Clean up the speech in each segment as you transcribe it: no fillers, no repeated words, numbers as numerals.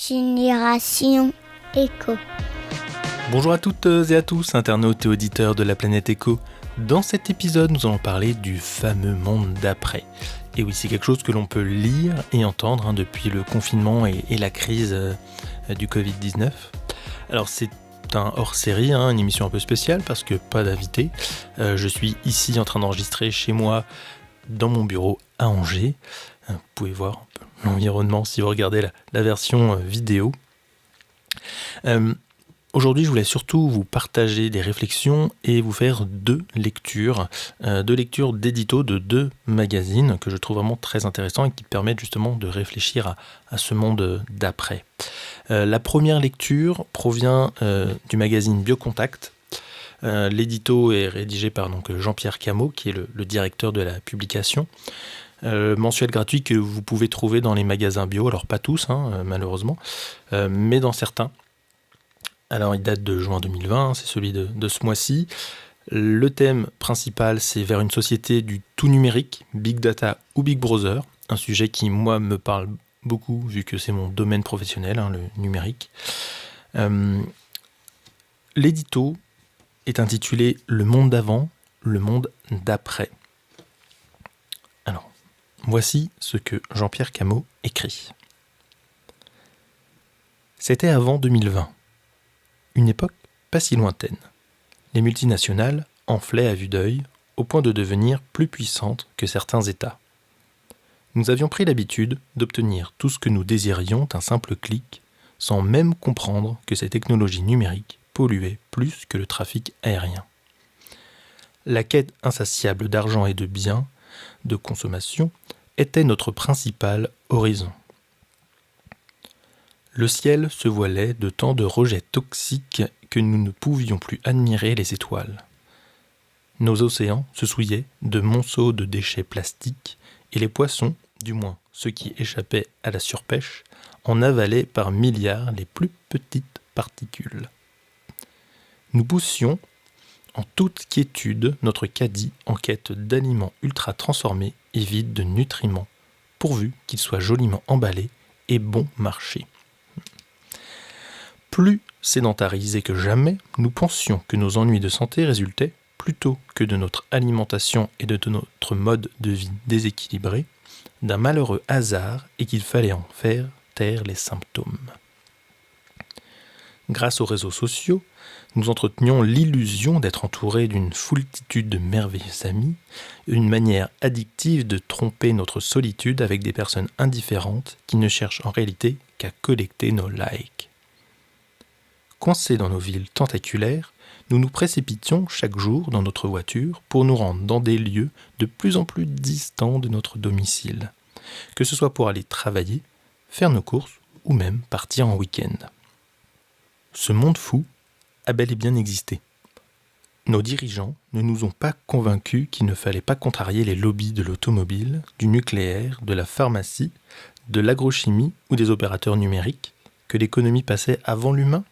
Génération Éco. Bonjour à toutes et à tous, internautes et auditeurs de la planète Éco. Dans cet épisode, nous allons parler du fameux monde d'après. Et oui, c'est quelque chose que l'on peut lire et entendre depuis le confinement et la crise du Covid-19. Alors c'est un hors-série, une émission un peu spéciale parce que pas d'invité. Je suis ici en train d'enregistrer chez moi dans mon bureau à Angers. Vous pouvez voir un peu l'environnement si vous regardez la version vidéo. Aujourd'hui, je voulais surtout vous partager des réflexions et vous faire deux lectures d'édito de deux magazines que je trouve vraiment très intéressants et qui permettent justement de réfléchir à ce monde d'après. La première lecture provient du magazine Biocontact. L'édito est rédigé par Jean-Pierre Camot, qui est le directeur de la publication. Mensuel gratuit que vous pouvez trouver dans les magasins bio, alors pas tous malheureusement, mais dans certains. Alors il date de juin 2020, c'est celui de ce mois-ci. Le thème principal, c'est vers une société du tout numérique, Big Data ou Big Brother, un sujet qui moi me parle beaucoup vu que c'est mon domaine professionnel, le numérique. L'édito est intitulé « Le monde d'avant, le monde d'après ». Alors, voici ce que Jean-Pierre Camot écrit. C'était avant 2020. Une époque pas si lointaine. Les multinationales enflaient à vue d'œil au point de devenir plus puissantes que certains États. Nous avions pris l'habitude d'obtenir tout ce que nous désirions d'un simple clic, sans même comprendre que ces technologies numériques polluaient plus que le trafic aérien. La quête insatiable d'argent et de biens, de consommation, était notre principal horizon. Le ciel se voilait de tant de rejets toxiques que nous ne pouvions plus admirer les étoiles. Nos océans se souillaient de monceaux de déchets plastiques et les poissons, du moins ceux qui échappaient à la surpêche, en avalaient par milliards les plus petites particules. Nous poussions en toute quiétude notre caddie en quête d'aliments ultra transformés et vides de nutriments, pourvu qu'ils soient joliment emballés et bon marché. Plus sédentarisés que jamais, nous pensions que nos ennuis de santé résultaient, plutôt que de notre alimentation et de notre mode de vie déséquilibré, d'un malheureux hasard et qu'il fallait en faire taire les symptômes. Grâce aux réseaux sociaux, nous entretenions l'illusion d'être entourés d'une foultitude de merveilleux amis, une manière addictive de tromper notre solitude avec des personnes indifférentes qui ne cherchent en réalité qu'à collecter nos likes. Coincés dans nos villes tentaculaires, nous nous précipitions chaque jour dans notre voiture pour nous rendre dans des lieux de plus en plus distants de notre domicile, que ce soit pour aller travailler, faire nos courses ou même partir en week-end. Ce monde fou a bel et bien existé. Nos dirigeants ne nous ont pas convaincus qu'il ne fallait pas contrarier les lobbies de l'automobile, du nucléaire, de la pharmacie, de l'agrochimie ou des opérateurs numériques, que l'économie passait avant l'humain.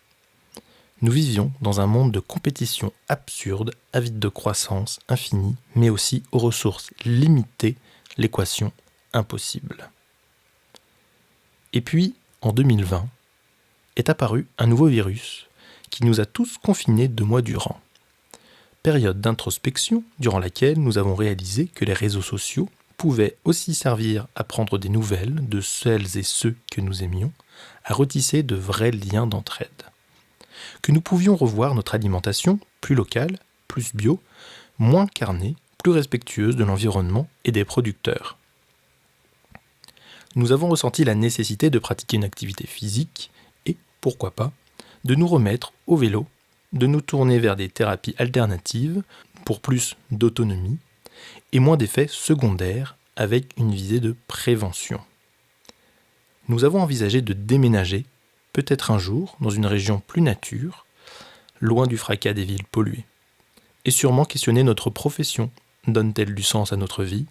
Nous vivions dans un monde de compétition absurde, avide de croissance infinie, mais aussi aux ressources limitées, l'équation impossible. Et puis, en 2020, est apparu un nouveau virus qui nous a tous confinés 2 mois durant. Période d'introspection durant laquelle nous avons réalisé que les réseaux sociaux pouvaient aussi servir à prendre des nouvelles de celles et ceux que nous aimions, à retisser de vrais liens d'entraide. Que nous pouvions revoir notre alimentation plus locale, plus bio, moins carnée, plus respectueuse de l'environnement et des producteurs. Nous avons ressenti la nécessité de pratiquer une activité physique et, pourquoi pas, de nous remettre au vélo, de nous tourner vers des thérapies alternatives pour plus d'autonomie et moins d'effets secondaires avec une visée de prévention. Nous avons envisagé de déménager peut-être un jour dans une région plus nature, loin du fracas des villes polluées. Et sûrement questionner notre profession. Donne-t-elle du sens à notre vie ?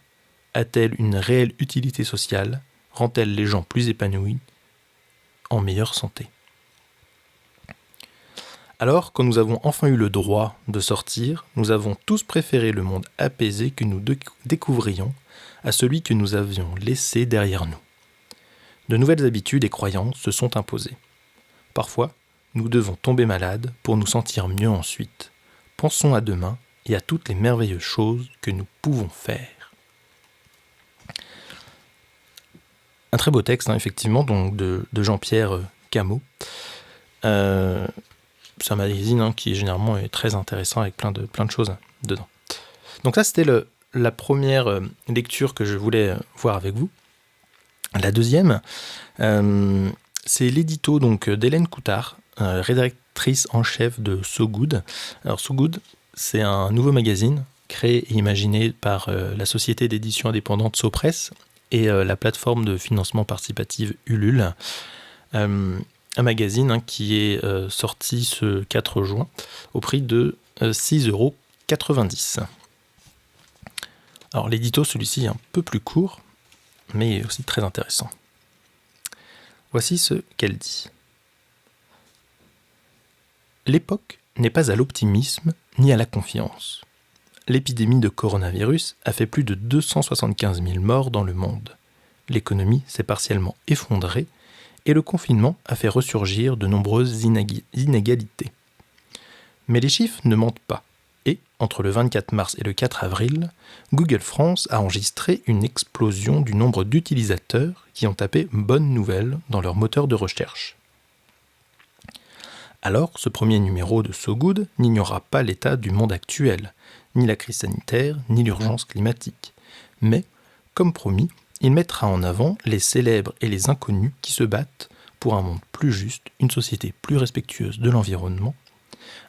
A-t-elle une réelle utilité sociale ? Rend-elle les gens plus épanouis, en meilleure santé ? Alors, quand nous avons enfin eu le droit de sortir, nous avons tous préféré le monde apaisé que nous découvrions à celui que nous avions laissé derrière nous. De nouvelles habitudes et croyances se sont imposées. Parfois, nous devons tomber malades pour nous sentir mieux ensuite. Pensons à demain et à toutes les merveilleuses choses que nous pouvons faire. Un très beau texte, effectivement, donc de Jean-Pierre Cameau. C'est un magazine qui généralement est très intéressant avec plein de choses dedans. Donc ça, c'était la première lecture que je voulais voir avec vous. La deuxième, c'est l'édito d'Hélène Coutard, rédactrice en chef de So Good. Alors So Good, c'est un nouveau magazine créé et imaginé par la société d'édition indépendante SoPress et la plateforme de financement participatif Ulule. Un magazine qui est sorti ce 4 juin au prix de 6,90 €. Alors l'édito, celui-ci est un peu plus court, mais aussi très intéressant. Voici ce qu'elle dit. L'époque n'est pas à l'optimisme ni à la confiance. L'épidémie de coronavirus a fait plus de 275 000 morts dans le monde. L'économie s'est partiellement effondrée et le confinement a fait ressurgir de nombreuses inégalités. Mais les chiffres ne mentent pas. Et, entre le 24 mars et le 4 avril, Google France a enregistré une explosion du nombre d'utilisateurs qui ont tapé « bonne nouvelle » dans leur moteur de recherche. Alors, ce premier numéro de So Good n'ignorera pas l'état du monde actuel, ni la crise sanitaire, ni l'urgence climatique. Mais, comme promis, il mettra en avant les célèbres et les inconnus qui se battent pour un monde plus juste, une société plus respectueuse de l'environnement,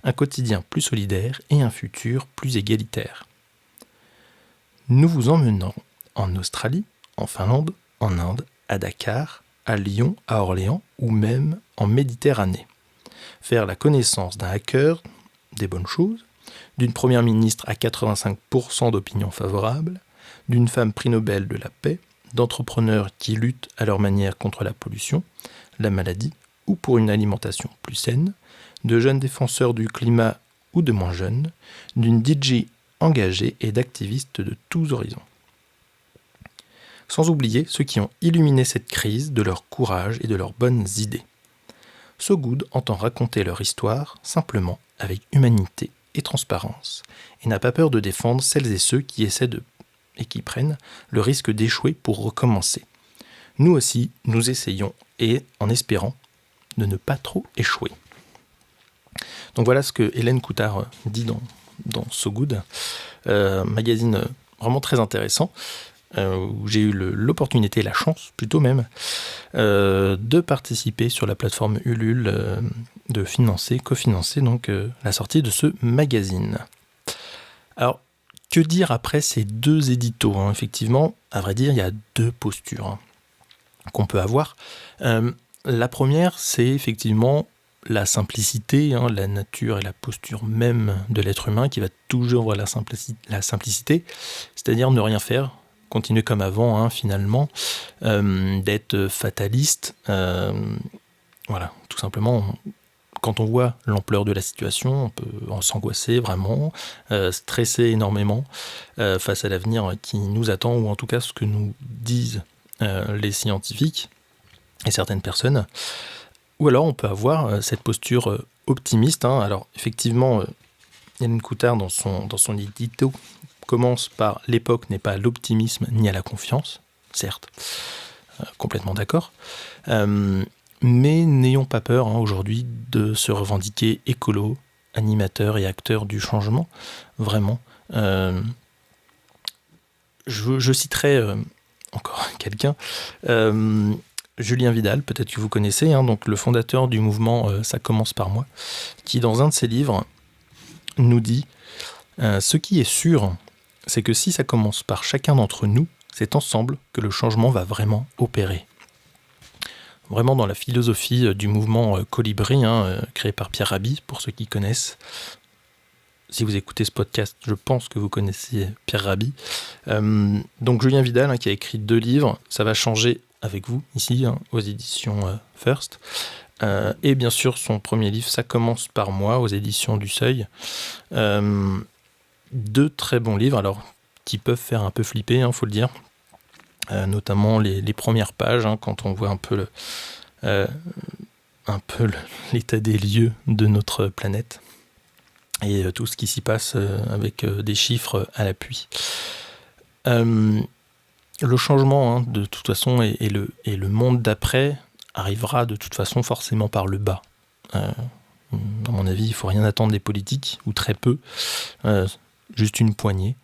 un quotidien plus solidaire et un futur plus égalitaire. Nous vous emmenons en Australie, en Finlande, en Inde, à Dakar, à Lyon, à Orléans ou même en Méditerranée. Faire la connaissance d'un hacker, des bonnes choses, d'une première ministre à 85% d'opinion favorable, d'une femme prix Nobel de la paix, d'entrepreneurs qui luttent à leur manière contre la pollution, la maladie ou pour une alimentation plus saine, de jeunes défenseurs du climat ou de moins jeunes, d'une DJ engagée et d'activistes de tous horizons. Sans oublier ceux qui ont illuminé cette crise de leur courage et de leurs bonnes idées. So Good entend raconter leur histoire simplement avec humanité et transparence, et n'a pas peur de défendre celles et ceux qui essaient et qui prennent le risque d'échouer pour recommencer. Nous aussi, nous essayons et en espérant de ne pas trop échouer. Donc voilà ce que Hélène Coutard dit dans So Good, magazine vraiment très intéressant, où j'ai eu l'opportunité, la chance plutôt même, de participer sur la plateforme Ulule, de cofinancer donc la sortie de ce magazine. Alors, que dire après ces deux éditos, Effectivement, à vrai dire, il y a deux postures qu'on peut avoir. La première, c'est effectivement la simplicité, la nature et la posture même de l'être humain qui va toujours voir la simplicité, c'est-à-dire ne rien faire, continuer comme avant, finalement, d'être fataliste. Voilà, tout simplement, quand on voit l'ampleur de la situation, on peut en s'angoisser vraiment, stresser énormément face à l'avenir qui nous attend, ou en tout cas ce que nous disent les scientifiques et certaines personnes. Ou alors on peut avoir cette posture optimiste. Alors effectivement, Hélène Coutard dans son édito commence par « l'époque n'est pas à l'optimisme ni à la confiance », certes, complètement d'accord, mais n'ayons pas peur aujourd'hui de se revendiquer écolo, animateur et acteur du changement, vraiment. Je citerai encore quelqu'un, Julien Vidal, peut-être que vous connaissez, donc le fondateur du mouvement Ça commence par moi, qui dans un de ses livres nous dit « Ce qui est sûr, c'est que si ça commence par chacun d'entre nous, c'est ensemble que le changement va vraiment opérer. » Vraiment dans la philosophie du mouvement Colibri, créé par Pierre Rabhi, pour ceux qui connaissent. Si vous écoutez ce podcast, je pense que vous connaissez Pierre Rabhi. Donc Julien Vidal, qui a écrit 2 livres, ça va changer avec vous, ici, aux éditions First. Et bien sûr, son premier livre, Ça commence par moi, aux éditions du Seuil. 2 très bons livres, alors qui peuvent faire un peu flipper, faut le dire. notamment les premières pages, quand on voit un peu l'état des lieux de notre planète et tout ce qui s'y passe avec des chiffres à l'appui. Le changement, de toute façon, et le monde d'après arrivera de toute façon forcément par le bas. À mon avis, il ne faut rien attendre des politiques, ou très peu, juste une poignée.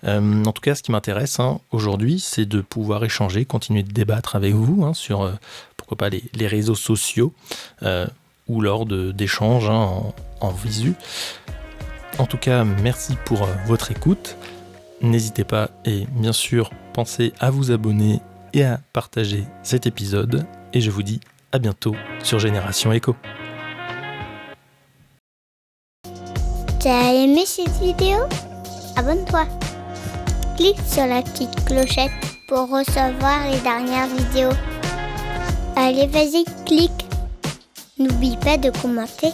En tout cas, ce qui m'intéresse aujourd'hui, c'est de pouvoir échanger, continuer de débattre avec vous sur, pourquoi pas, les réseaux sociaux ou lors d'échanges en visu. En tout cas, merci pour votre écoute. N'hésitez pas et bien sûr, pensez à vous abonner et à partager cet épisode. Et je vous dis à bientôt sur Génération Éco. T'as aimé cette vidéo ? Abonne-toi. Clique sur la petite clochette pour recevoir les dernières vidéos. Allez, vas-y, clique. N'oublie pas de commenter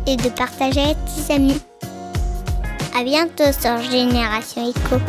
et de partager avec tes amis. À bientôt sur Génération Éco.